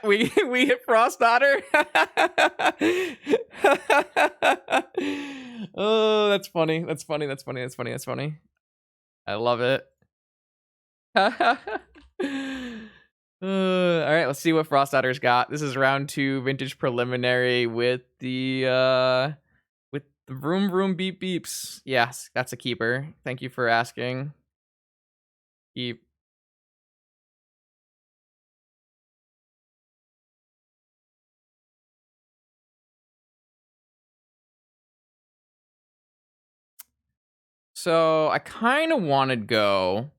We hit Frost Otter. Oh, that's funny. That's funny. That's funny. That's funny. That's funny. I love it. All right, let's see what Frost Otter's got. This is round 2, vintage preliminary with the vroom vroom beep beeps. Yes, that's a keeper. Thank you for asking. Keep. So I kind of want to go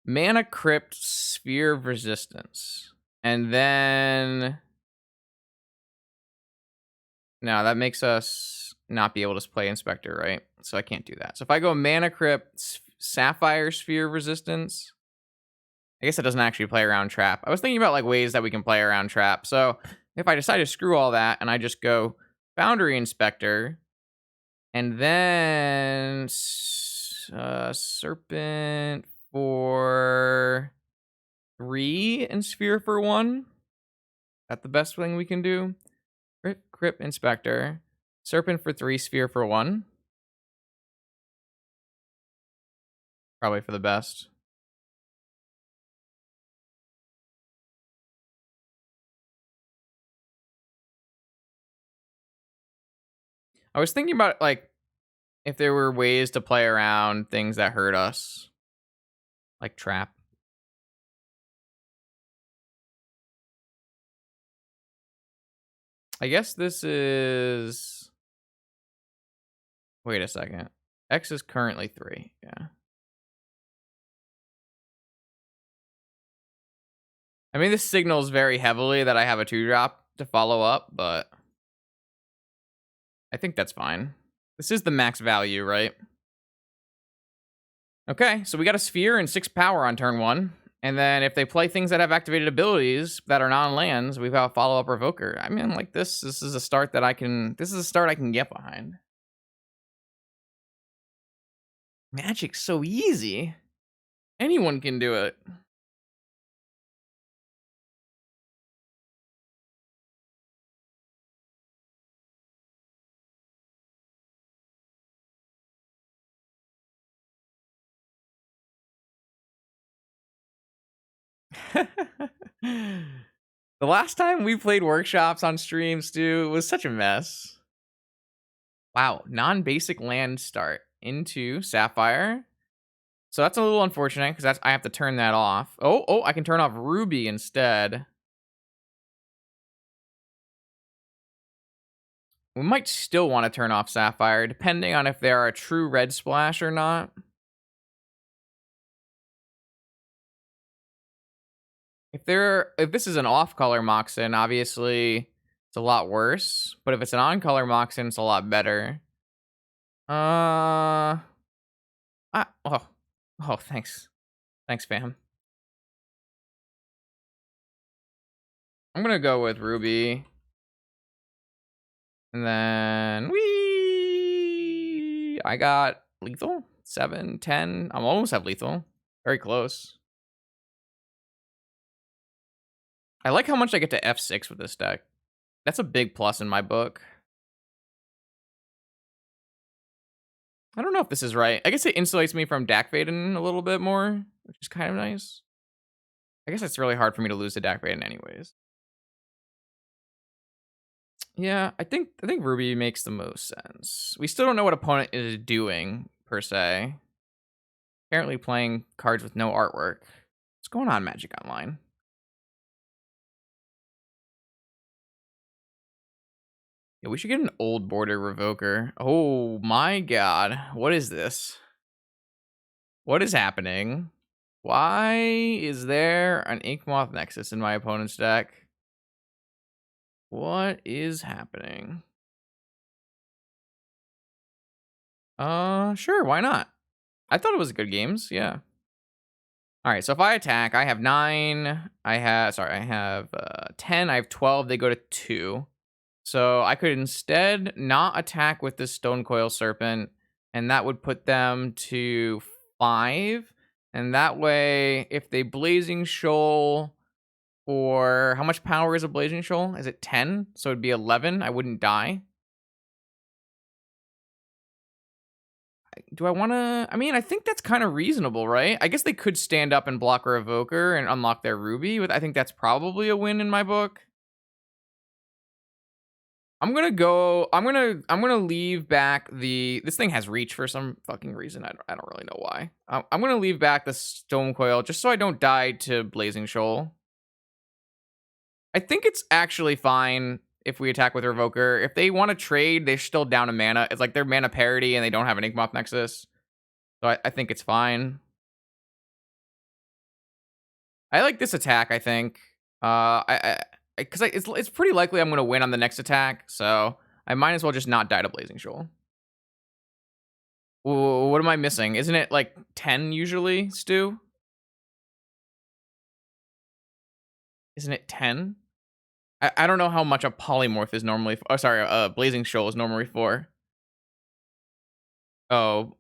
Mana Crypt, Sphere of Resistance. And then... No, that makes us not be able to play Inspector, right? So I can't do that. So if I go Mana Crypt, Sapphire, Sphere of Resistance... I guess it doesn't actually play around Trap. I was thinking about like ways that we can play around Trap. So if I decide to screw all that and I just go Foundry Inspector... And then Serpent for 3 and Sphere for 1. That's the best thing we can do. Crypt Inspector. Serpent for 3, Sphere for 1. Probably for the best. I was thinking about like if there were ways to play around things that hurt us. Like Trap. I guess this is... Wait a second. X is currently 3. Yeah. I mean, this signals very heavily that I have a 2-drop to follow up, but I think that's fine. This is the max value, right? Okay, so we got a Sphere and 6 power on turn 1. And then if they play things that have activated abilities that are non-lands, we've got a follow-up Revoker. I mean, like this is a start that I can... This is a start I can get behind. Magic's so easy. Anyone can do it. The last time we played workshops on stream, Stu, was such a mess. Wow, non-basic land start into Sapphire. So that's a little unfortunate because I have to turn that off. Oh, I can turn off Ruby instead. We might still want to turn off Sapphire, depending on if they are a true red splash or not. If this is an off-color Moxen, obviously it's a lot worse. But if it's an on-color Moxen, it's a lot better. Oh, thanks. Thanks, fam. I'm gonna go with Ruby. And then I got lethal. 7, 10. I'm almost have lethal. Very close. I like how much I get to F6 with this deck. That's a big plus in my book. I don't know if this is right. I guess it insulates me from Dak Vaden a little bit more, which is kind of nice. I guess it's really hard for me to lose to Dak Vaden anyways. Yeah, I think Ruby makes the most sense. We still don't know what opponent is doing, per se. Apparently playing cards with no artwork. What's going on, Magic Online? Yeah, we should get an old border Revoker. Oh my god. What is this? What is happening? Why is there an Inkmoth Nexus in my opponent's deck? What is happening? Sure, why not? I thought it was good games, yeah. Alright, so if I attack, I have 9. I have 10, I have 12, they go to 2. So I could instead not attack with this Stone Coil Serpent, and that would put them to 5. And that way, if they Blazing Shoal Or how much power is a Blazing Shoal? Is it 10? So it'd be 11. I wouldn't die. Do I want to? I mean, I think that's kind of reasonable, right? I guess they could stand up and block a Revoker and unlock their Ruby. I think that's probably a win in my book. I'm gonna go. I'm gonna leave back the. This thing has reach for some fucking reason. I don't really know why. I'm gonna leave back the Stone Coil just so I don't die to Blazing Shoal. I think it's actually fine if we attack with Revoker. If they want to trade, they're still down a mana. It's like they're mana parity and they don't have an Inkmoth Nexus. So I think it's fine. I like this attack, I think. Because it's pretty likely I'm going to win on the next attack. So I might as well just not die to Blazing Shoal. Ooh, what am I missing? Isn't it like 10 usually, Stu? Isn't it 10? I don't know how much a polymorph is normally. Oh, sorry, Blazing Shoal is normally for. Oh,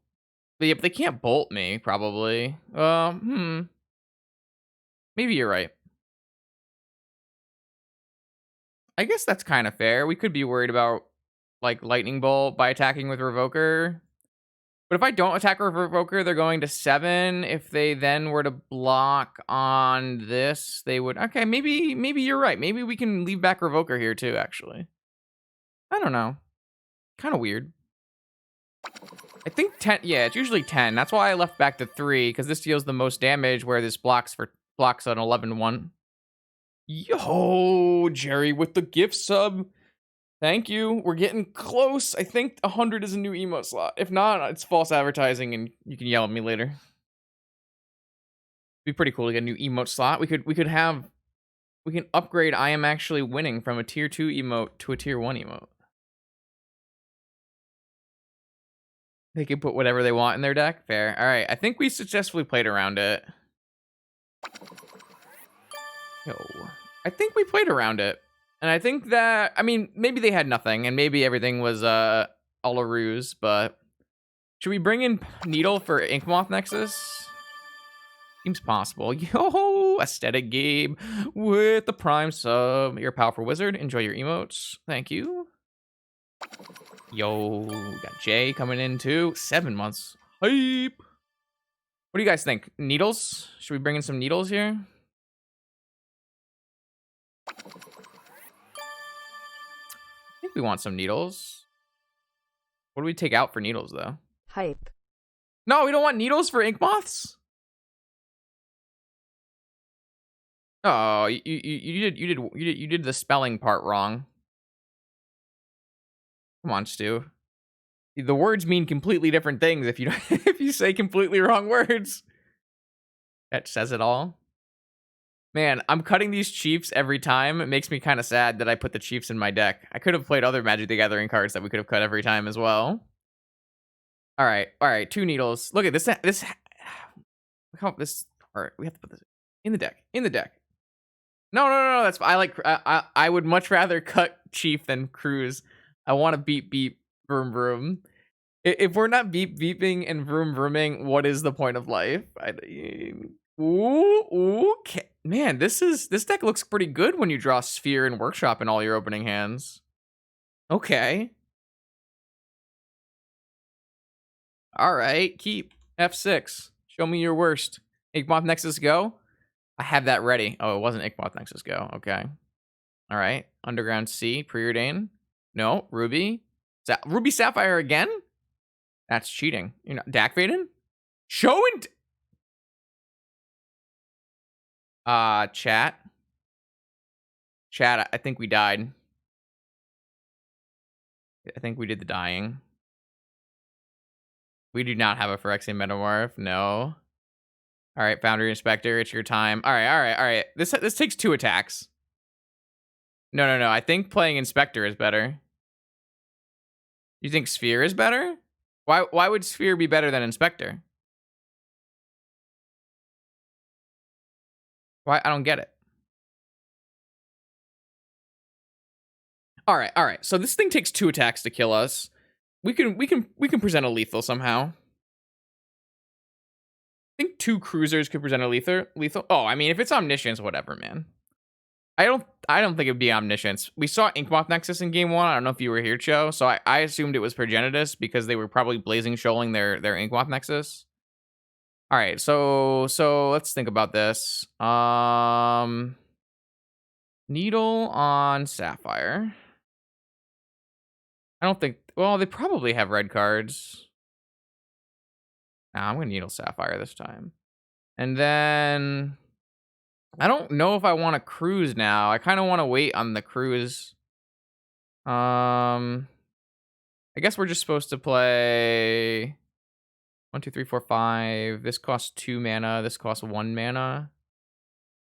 but yeah, but they can't bolt me probably. Maybe you're right. I guess that's kind of fair. We could be worried about like Lightning Bolt by attacking with Revoker. But if I don't attack with Revoker, they're going to 7. If they then were to block on this, they would. Okay, maybe you're right. Maybe we can leave back Revoker here too, actually. I don't know. Kind of weird. I think 10. Yeah, it's usually 10. That's why I left back to 3, because this deals the most damage where this blocks an 11-1. Yo, Jerry with the gift sub. Thank you. We're getting close. I think 100 is a new emote slot. If not, it's false advertising and you can yell at me later. It'd be pretty cool to get a new emote slot. We can upgrade I am actually winning from a tier 2 emote to a tier 1 emote. They can put whatever they want in their deck. Fair. All right. I think we successfully played around it. Yo. I think we played around it. And I think that, I mean, maybe they had nothing, and maybe everything was all a ruse, but should we bring in Needle for Inkmoth Nexus? Seems possible. Yo, Aesthetic Gabe with the Prime sub. You're a powerful wizard. Enjoy your emotes. Thank you. Yo, we got Jay coming in too. 7 months. Hype. What do you guys think? Needles? Should we bring in some needles here? I think we want some needles. What do we take out for needles, though? Hype. No, we don't want needles for ink moths. Oh, you did the spelling part wrong. Come on, Stu. The words mean completely different things if you if you say completely wrong words. That says it all. Man, I'm cutting these Chiefs every time. It makes me kind of sad that I put the Chiefs in my deck. I could have played other Magic the Gathering cards that we could have cut every time as well. All right, 2 needles. Look at this. Look how this. All right, we have to put this in the deck. No. That's I would much rather cut Chief than Cruise. I want to beep vroom vroom. If we're not beeping and vroom vrooming, what is the point of life? Okay. Man, this deck looks pretty good when you draw Sphere and Workshop in all your opening hands. Okay. All right, keep F6. Show me your worst. Inkmoth Nexus go. I have that ready. Oh, it wasn't Inkmoth Nexus go. Okay. All right. Underground Sea, Preordain. No, Ruby. Ruby Sapphire again? That's cheating. You're not Dak Vaden? Show and chat. I think we died. I think we did the dying. We do not have a Phyrexian Metamorph. No. All right, Foundry Inspector, it's your time. All right. This takes 2 attacks. No. I think playing Inspector is better. You think Sphere is better? Why would Sphere be better than Inspector? Why? I don't get it. All right. So this thing takes 2 attacks to kill us. We can present a lethal somehow. I think 2 cruisers could present a lethal. Oh, I mean, if it's Omniscience, whatever, man. I don't think it'd be Omniscience. We saw Inkmoth Nexus in game 1. I don't know if you were here, Cho. So I assumed it was Progenitus because they were probably blazing shoaling their Inkmoth Nexus. All right, so let's think about this. Needle on Sapphire. I don't think. Well, they probably have red cards. Nah, I'm gonna Needle Sapphire this time. And then I don't know if I want to cruise now. I kind of want to wait on the cruise. I guess we're just supposed to play 1, 2, 3, 4, 5. This costs 2 mana. This costs 1 mana.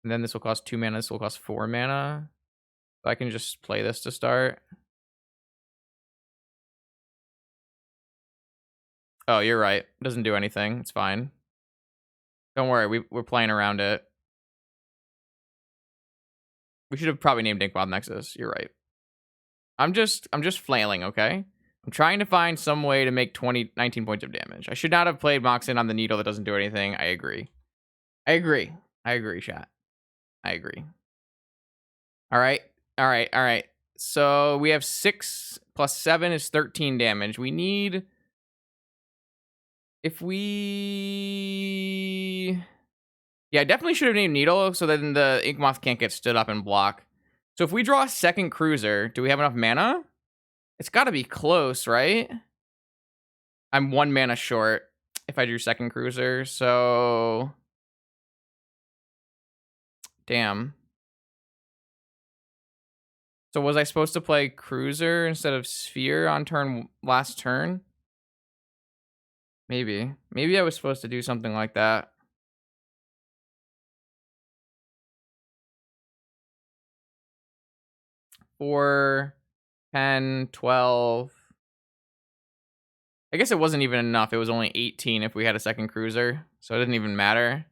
And then this will cost 2 mana. This will cost 4 mana. So I can just play this to start. Oh, you're right. It doesn't do anything. It's fine. Don't worry. We're playing around it. We should have probably named Inkmoth Nexus. You're right. I'm just flailing, okay? I'm trying to find some way to make 19 points of damage. I should not have played Moxin on the needle that doesn't do anything. I agree. I agree, chat. I agree. All right. So we have 6 plus 7 is 13 damage. We need... If we... Yeah, I definitely should have named Needle so then the Inkmoth can't get stood up and block. So if we draw a second cruiser, do we have enough mana? It's got to be close, right? I'm 1 mana short if I drew second cruiser, so... Damn. So was I supposed to play cruiser instead of sphere on last turn? Maybe. Maybe I was supposed to do something like that. Four, 10, 12. I guess it wasn't even enough. It was only 18 if we had a second cruiser, so it didn't even matter.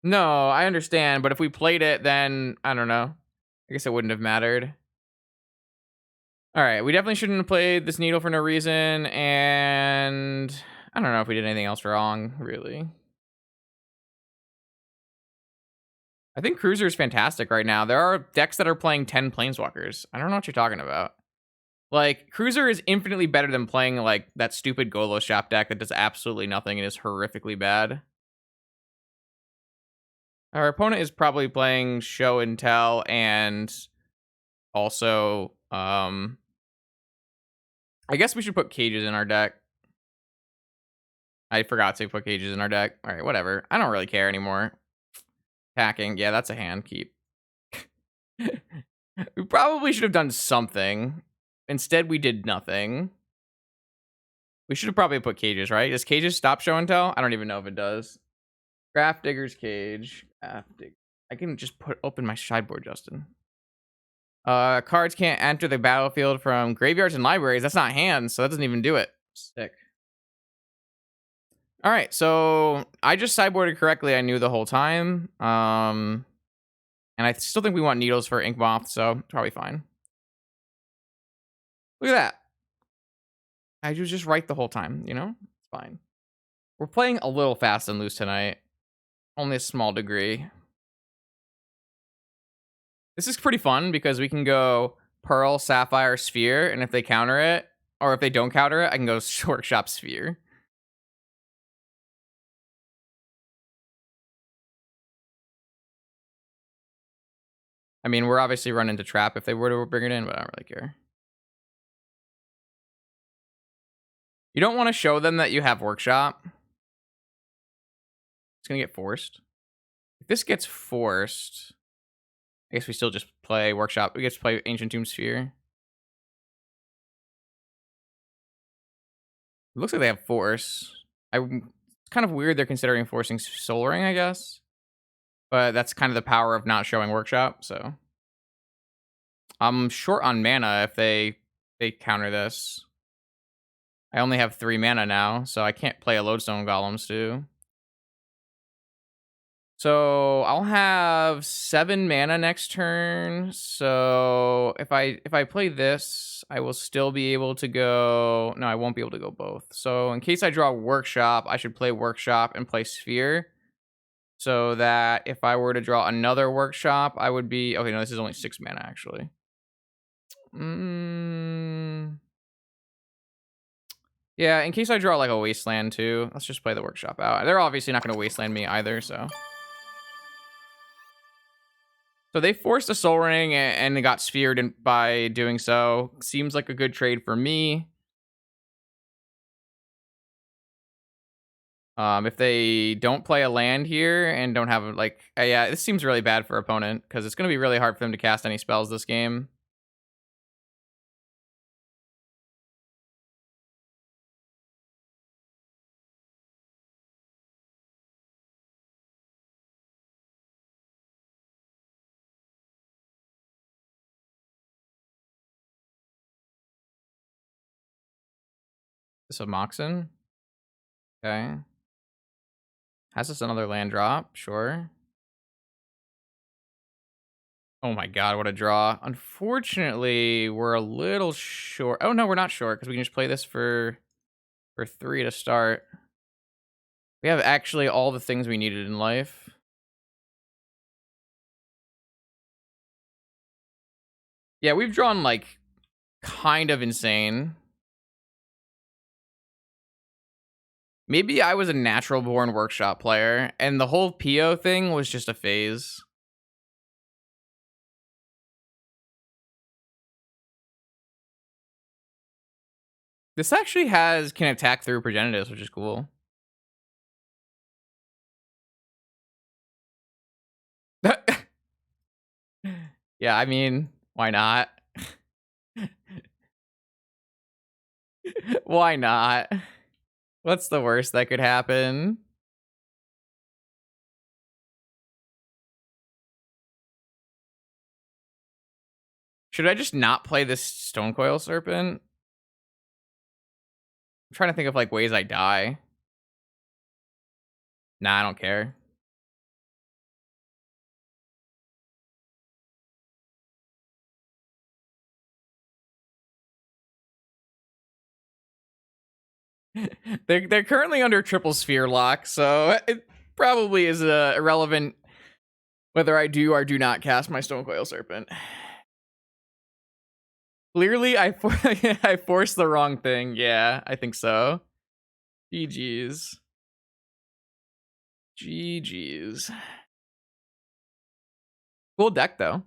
No, I understand, but if we played it, then I don't know. I guess it wouldn't have mattered. All right, we definitely shouldn't have played this needle for no reason, and I don't know if we did anything else wrong, really. I think Cruiser is fantastic right now. There are decks that are playing 10 Planeswalkers. I don't know what you're talking about. Like, Cruiser is infinitely better than playing, like, that stupid Golo Shop deck that does absolutely nothing and is horrifically bad. Our opponent is probably playing Show and Tell and also, I guess we should put Cages in our deck. I forgot to put Cages in our deck. All right, whatever. I don't really care anymore. Attacking. Yeah, that's a hand keep. We probably should have done something. Instead, we did nothing. We should have probably put Cages, right? Does Cages stop Show and Tell? I don't even know if it does. Graph Digger's Cage. I can just open my sideboard, Justin. Cards can't enter the battlefield from graveyards and libraries. That's not hands, so that doesn't even do it. Sick. All right, so I just sideboarded correctly. I knew the whole time. And I still think we want needles for Inkmoth, so probably fine. Look at that. I was just right the whole time, you know? It's fine. We're playing a little fast and loose tonight. Only a small degree. This is pretty fun because we can go Pearl, Sapphire, Sphere, and if they counter it, or if they don't counter it, I can go Workshop Sphere. I mean, we're obviously running into Trap if they were to bring it in, but I don't really care. You don't want to show them that you have Workshop. It's going to get forced. If this gets forced, I guess we still just play Workshop. We get to play Ancient Tomb Sphere. It looks like they have Force. It's kind of weird they're considering forcing Soul Ring, I guess. But that's kind of the power of not showing Workshop, so. I'm short on mana if they counter this. I only have 3 mana now, so I can't play a Lodestone Golems too. So I'll have 7 mana next turn. So if I play this, I will still be able to go. No, I won't be able to go both. So in case I draw Workshop, I should play Workshop and play Sphere. So that if I were to draw another Workshop, I would be okay. No, this is only 6 mana actually. Yeah, in case I draw like a Wasteland too, let's just play the Workshop out. They're obviously not going to Wasteland me either, so. So they forced a Soul Ring and it got sphered by doing so. Seems like a good trade for me. If they don't play a land here and don't have like, yeah, this seems really bad for opponent because it's going to be really hard for them to cast any spells this game. This is a Moxen. Okay. Has this another land drop? Sure. Oh my god, what a draw. Unfortunately, we're a little short. Oh no, we're not short because we can just play this for 3 to start. We have actually all the things we needed in life. Yeah, we've drawn like kind of insane. Maybe I was a natural born Workshop player and the whole PO thing was just a phase. This actually can attack through Progenitus, which is cool. Yeah, I mean, why not? Why not? What's the worst that could happen? Should I just not play this Stonecoil Serpent? I'm trying to think of like ways I die. Nah, I don't care. They're currently under triple sphere lock, so it probably is irrelevant whether I do or do not cast my Stonecoil Serpent. Clearly, I forced the wrong thing. Yeah, I think so. GG's. GG's. Cool deck, though.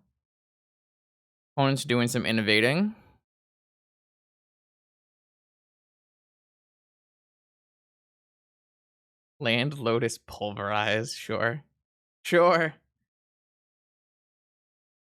Opponent's doing some innovating. Land Lotus Pulverize, sure. Sure.